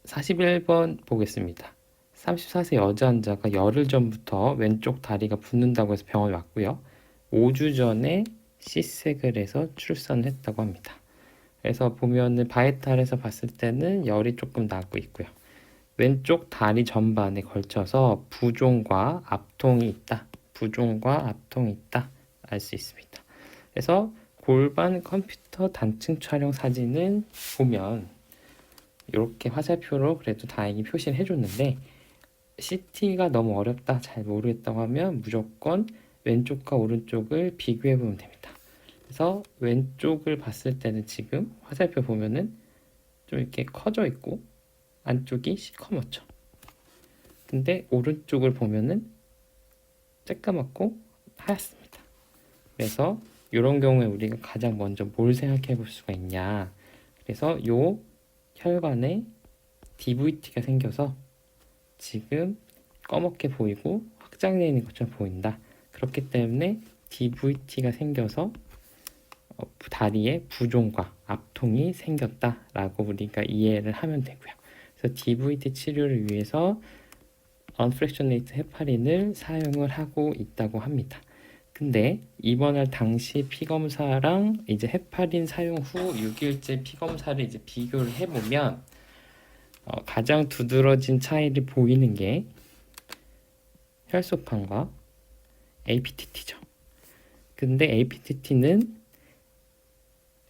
41번 보겠습니다. 34세 여자 환자가 열흘 전부터 왼쪽 다리가 붓는다고 해서 병원에 왔고요. 5주 전에 C색을 해서 출산을 했다고 합니다. 그래서 보면은 바이탈에서 봤을 때는 열이 조금 나고 있고요. 왼쪽 다리 전반에 걸쳐서 부종과 압통이 있다. 부종과 압통이 있다. 알 수 있습니다. 그래서 골반 컴퓨터 단층 촬영 사진은 보면 이렇게 화살표로 그래도 다행히 표시를 해줬는데 CT가 너무 어렵다, 잘 모르겠다고 하면 무조건 왼쪽과 오른쪽을 비교해 보면 됩니다. 그래서 왼쪽을 봤을 때는 지금 화살표 보면은 좀 이렇게 커져 있고 안쪽이 시커멓죠. 근데 오른쪽을 보면은 쬐까맣고 하얗습니다. 그래서 이런 경우에 우리가 가장 먼저 뭘 생각해 볼 수가 있냐. 그래서 요 혈관에 DVT가 생겨서 지금 검게 보이고 확장되어 있는 것처럼 보인다. 그렇기 때문에 DVT가 생겨서 다리에 부종과 압통이 생겼다라고 우리가 이해를 하면 되고요. 그래서 DVT 치료를 위해서 언프랙셔네이트 헤파린을 사용을 하고 있다고 합니다. 근데 입원할 당시 피검사랑 이제 헤파린 사용 후 6일째 피검사를 이제 비교를 해보면 가장 두드러진 차이를 보이는 게 혈소판과 APTT죠. 근데 APTT는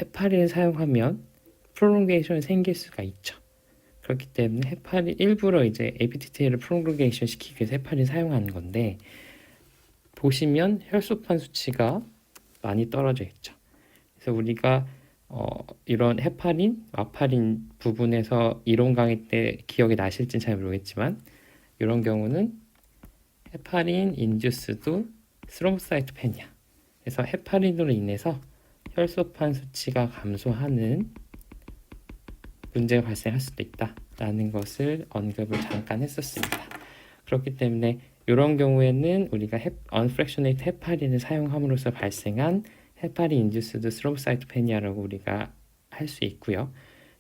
헤파린을 사용하면 프롤롱게이션이 생길 수가 있죠. 그렇기 때문에 헤파린 일부러 이제 APTT를 프롤롱게이션 시키기 위해서 헤파린 사용하는 건데 보시면 혈소판 수치가 많이 떨어져 있죠. 그래서 우리가 이런 헤파린, 와파린 부분에서 이론 강의 때 기억이 나실지는 잘 모르겠지만 이런 경우는 헤파린 인듀스드 스롬보사이토페니아. 그래서 헤파린으로 인해서 혈소판 수치가 감소하는 문제가 발생할 수도 있다라는 것을 언급을 잠깐 했었습니다. 그렇기 때문에 이런 경우에는 우리가 언프랙셔네이트 헤파린을 사용함으로써 발생한 헤파린 인듀스드 스롬보사이토페니아라고 우리가 할 수 있고요.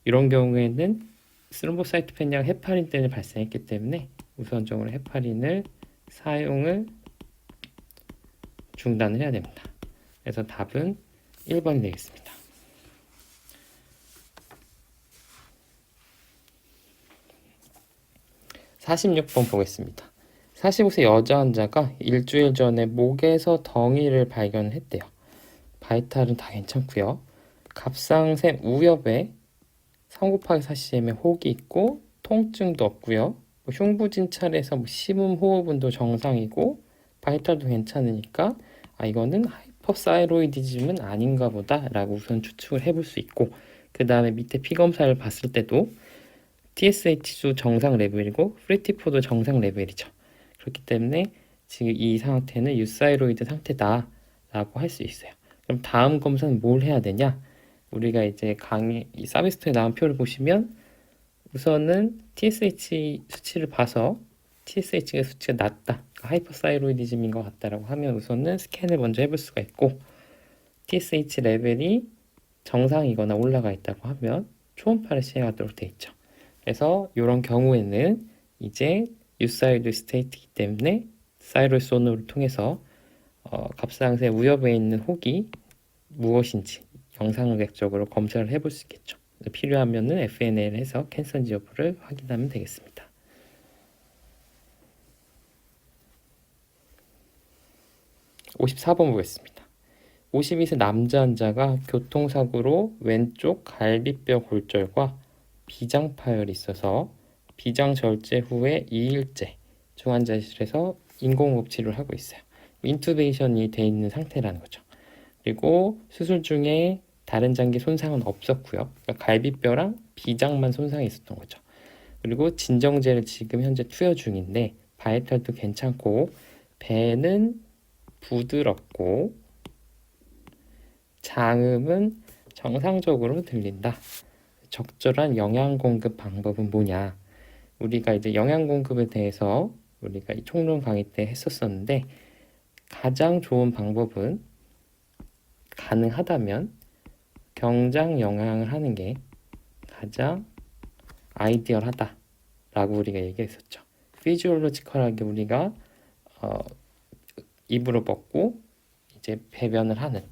이런 경우에는 스롬보사이토페니아가 헤파린 때문에 발생했기 때문에 우선적으로 헤파린을 사용을 중단을 해야 됩니다. 그래서 답은 1번이 되겠습니다. (46번) 보겠습니다. 45세 여자 환자가 일주일 전에 목에서 덩이를 발견했대요. 바이탈은 다 괜찮고요. 갑상샘 우엽에 3-4cm의 혹이 있고 통증도 없고요. 흉부진찰에서 심음 호흡은도 정상이고 바이탈도 괜찮으니까 이거는 하이퍼사이로이디즘은 아닌가 보다 라고 우선 추측을 해볼 수 있고 그 다음에 밑에 피검사를 봤을 때도 TSH도 정상 레벨이고 프리티포도 정상 레벨이죠. 그렇기 때문에 지금 이 상태는 유사이로이드 상태다 라고 할 수 있어요. 그럼 다음 검사는 뭘 해야 되냐? 우리가 이제 이 서비스토에 나온 표를 보시면 우선은 TSH 수치를 봐서 TSH가 수치가 낮다, 하이퍼사이로이디즘인 것 같다라고 하면 우선은 스캔을 먼저 해볼 수가 있고 TSH 레벨이 정상이거나 올라가 있다고 하면 초음파를 시행하도록 되어 있죠. 그래서 이런 경우에는 이제 유사이드 스테이트이기 때문에 사이로이드 소노를 통해서 갑상새 우엽에 있는 혹이 무엇인지 영상학적으로 검사를 해볼 수 있겠죠. 필요하면은 FNA를 해서 캔서인지 여부를 확인하면 되겠습니다. 54번 보겠습니다. 52세 남자 환자가 교통사고로 왼쪽 갈비뼈 골절과 비장 파열이 있어서 비장 절제 후에 2일째 중환자실에서 인공호흡 치료를 하고 있어요. 인투베이션이 돼 있는 상태라는 거죠. 그리고 수술 중에 다른 장기 손상은 없었고요. 그러니까 갈비뼈랑 비장만 손상이 있었던 거죠. 그리고 진정제를 지금 현재 투여 중인데 바이탈도 괜찮고 배는 부드럽고 장음은 정상적으로 들린다. 적절한 영양 공급 방법은 뭐냐? 우리가 이제 영양 공급에 대해서 우리가 이 총론 강의 때 했었었는데 가장 좋은 방법은 가능하다면 경장 영양을 하는 게 가장 아이디얼하다 라고 우리가 얘기했었죠. 피지올로지컬하게 우리가 입으로 먹고 이제 배변을 하는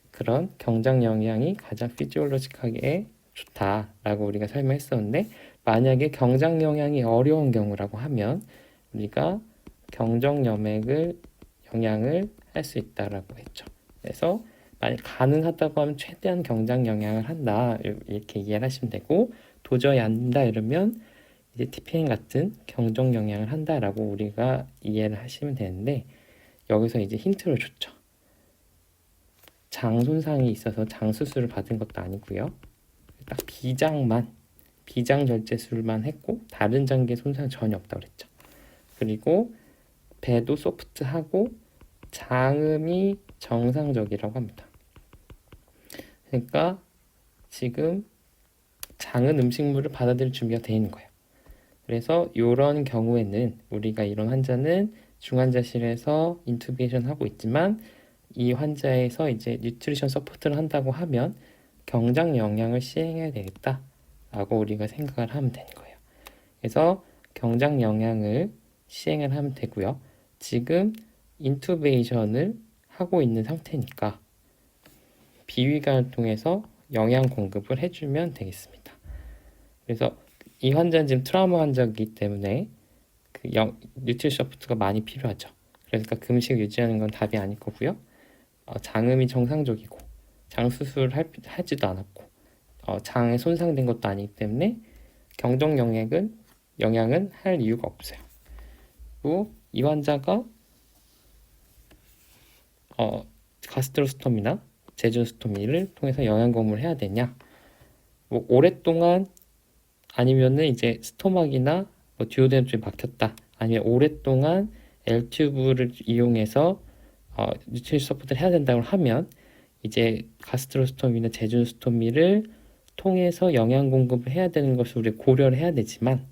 그런 경장 영양이 가장 피지올로지컬하게 좋다라고 우리가 설명했었는데, 만약에 경장 영양이 어려운 경우라고 하면 우리가 경정 영양을 할 수 있다라고 했죠. 그래서 만약 가능하다고 하면 최대한 경장 영양을 한다 이렇게 이해를 하시면 되고, 도저히 안 된다 이러면 이제 TPN 같은 경정 영양을 한다라고 우리가 이해를 하시면 되는데, 여기서 이제 힌트를 줬죠. 장 손상이 있어서 장 수술을 받은 것도 아니고요. 딱 비장 절제술만 했고 다른 장기의 손상 전혀 없다고 그랬죠. 그리고 배도 소프트하고 장음이 정상적이라고 합니다. 그러니까 지금 장은 음식물을 받아들일 준비가 되어 있는 거예요. 그래서 이런 경우에는 우리가 이런 환자는 중환자실에서 인투베이션 하고 있지만 이 환자에서 이제 뉴트리션 서포트를 한다고 하면 경장 영양을 시행해야 되겠다라고 우리가 생각을 하면 되는 거예요. 그래서 경장 영양을 시행을 하면 되고요. 지금 인투베이션을 하고 있는 상태니까 비위관을 통해서 영양 공급을 해주면 되겠습니다. 그래서 이 환자는 지금 트라우마 환자이기 때문에 뉴트리션 서포트가 많이 필요하죠. 그러니까 금식 유지하는 건 답이 아닐 거고요. 장음이 정상적이고 장 수술을 하지도 않았고 장에 손상된 것도 아니기 때문에 경정 영양은 할 이유가 없어요. 그리고 이 환자가 가스트로스토미나 제주스토미를 통해서 영양 공급을 해야 되냐? 뭐 오랫동안 아니면은 이제 스토막이나 뭐 듀오덴 쪽이 막혔다. 아니면 오랫동안 L튜브를 이용해서 뉴트리션 서포트를 해야 된다고 하면 이제 가스트로스토미나 제주스토미를 통해서 영양 공급을 해야 되는 것을 우리 고려를 해야 되지만,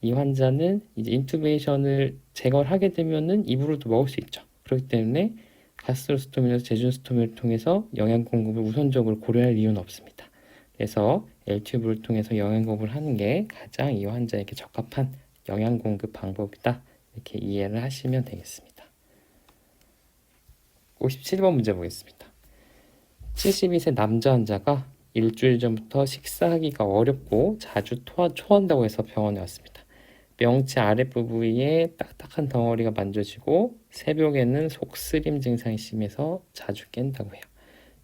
이 환자는 이제 인투베이션을 제거를 하게 되면은 입으로도 먹을 수 있죠. 그렇기 때문에 가스트로스토미나 제주스토미를 통해서 영양 공급을 우선적으로 고려할 이유는 없습니다. 그래서 L튜브를 통해서 영양 공급을 하는 게 가장 이 환자에게 적합한 영양 공급 방법이다. 이렇게 이해를 하시면 되겠습니다. 57번 문제 보겠습니다. 72세 남자 환자가 일주일 전부터 식사하기가 어렵고 자주 토한다고 해서 병원에 왔습니다. 명치 아랫부위에 딱딱한 덩어리가 만져지고 새벽에는 속쓰림 증상이 심해서 자주 깬다고 해요.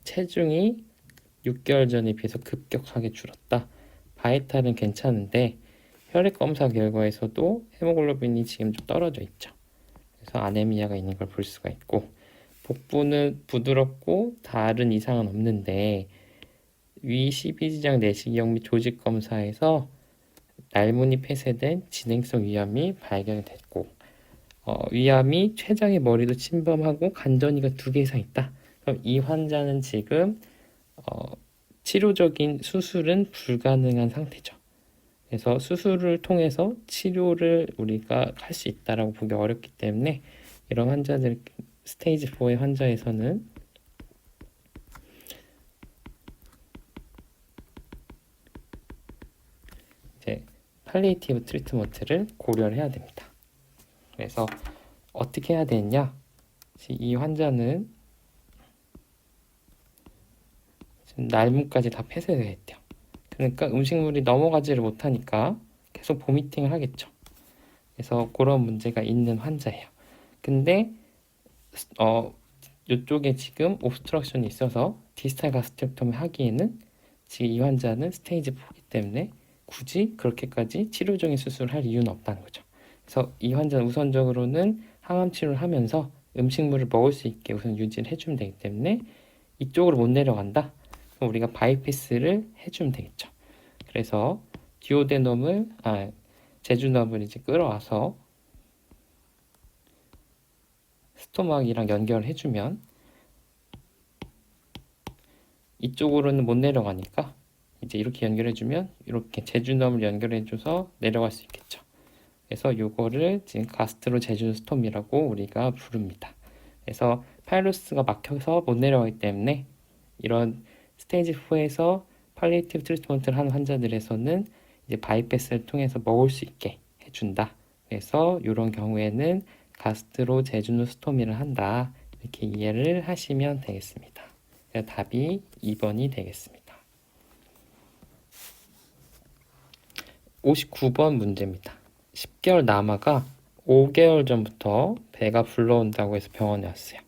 체중이 6개월 전에 비해서 급격하게 줄었다. 바이탈은 괜찮은데 혈액 검사 결과에서도 헤모글로빈이 지금 좀 떨어져 있죠. 그래서 아네미아가 있는 걸 볼 수가 있고, 복부는 부드럽고 다른 이상은 없는데 위 12지장 내시경 및 조직 검사에서 날문이 폐쇄된 진행성 위암이 발견이 됐고, 위암이 췌장의 머리도 침범하고 간전이가 2개 이상 있다. 그럼 이 환자는 지금 치료적인 수술은 불가능한 상태죠. 그래서 수술을 통해서 치료를 우리가 할 수 있다라고 보기 어렵기 때문에 이런 환자들, 스테이지 4의 환자에서는 이제 팔리에이티브 트리트먼트를 고려를 해야 됩니다. 그래서 어떻게 해야 되냐? 이 환자는 지금 날문까지 다 폐쇄되어 있대요. 그러니까 음식물이 넘어가지를 못하니까 계속 보미팅을 하겠죠. 그래서 그런 문제가 있는 환자예요. 근데 이쪽에 지금 옵스트럭션이 있어서 디스탈 가스트렉토미 하기에는 지금 이 환자는 스테이지 4이기 때문에 굳이 그렇게까지 치료적인 수술을 할 이유는 없다는 거죠. 그래서 이 환자는 우선적으로는 항암 치료를 하면서 음식물을 먹을 수 있게 우선 유지를 해주면 되기 때문에 이쪽으로 못 내려간다. 그럼 우리가 바이패스를 해주면 되겠죠. 그래서 제주넘을 이제 끌어와서 스토막이랑 연결을 해주면 이쪽으로는 못 내려가니까 이제 이렇게 연결해주면 이렇게 제주넘을 연결해줘서 내려갈 수 있겠죠. 그래서 요거를 지금 가스트로 제주스톰이라고 우리가 부릅니다. 그래서 파일로스가 막혀서 못 내려가기 때문에 이런 스테이지 4에서 팔리에이티브 트리트먼트를 하는 환자들에서는 이제 바이패스를 통해서 먹을 수 있게 해준다. 그래서 이런 경우에는 가스트로 제주노스토미를 한다. 이렇게 이해를 하시면 되겠습니다. 그래서 답이 2번이 되겠습니다. 59번 문제입니다. 10개월 남아가 5개월 전부터 배가 불러온다고 해서 병원에 왔어요.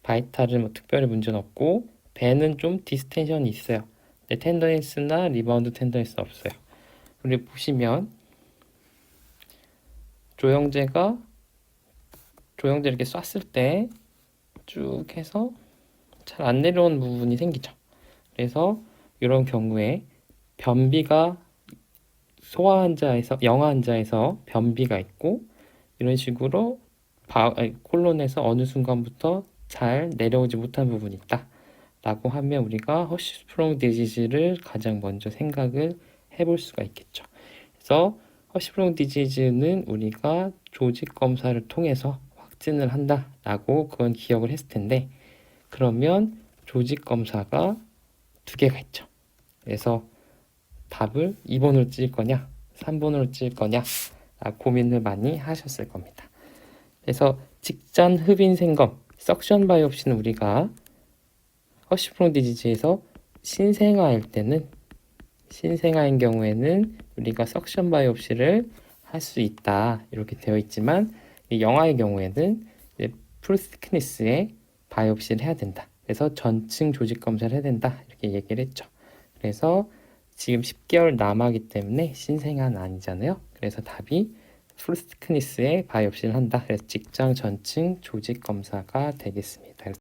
바이탈은 뭐 특별히 문제는 없고 배는 좀 디스텐션이 있어요. 근데 텐더니스나 리바운드 텐더니스 없어요. 그리고 보시면 조영제가 이렇게 쐈을 때 쭉 해서 잘 안 내려오는 부분이 생기죠. 그래서 이런 경우에 변비가 소아 환자에서 영아 환자에서 변비가 있고 이런 식으로 콜론에서 어느 순간부터 잘 내려오지 못한 부분이 있다 라고 하면 우리가 허쉬스프롱 디지즈를 가장 먼저 생각을 해볼 수가 있겠죠. 그래서 허쉬스프롱 디지즈는 우리가 조직 검사를 통해서 확진을 한다 라고 그건 기억을 했을 텐데, 그러면 조직 검사가 두 개가 있죠. 그래서 답을 2번으로 찔 거냐 3번으로 찔 거냐 고민을 많이 하셨을 겁니다. 그래서 직전 흡인 생검 석션 바이옵시는 우리가 허쉬스프롱 디지즈에서 신생아일 경우에는 우리가 석션 바이옵시를 할 수 있다 이렇게 되어 있지만, 영아의 경우에는 프루스티크니스의 바이옵시를 해야 된다. 그래서 전층 조직 검사를 해야 된다 이렇게 얘기를 했죠. 그래서 지금 10개월 남았기 때문에 신생아는 아니잖아요. 그래서 답이 프루스티크니스의 바이옵시를 한다. 그래서 직장 전층 조직 검사가 되겠습니다.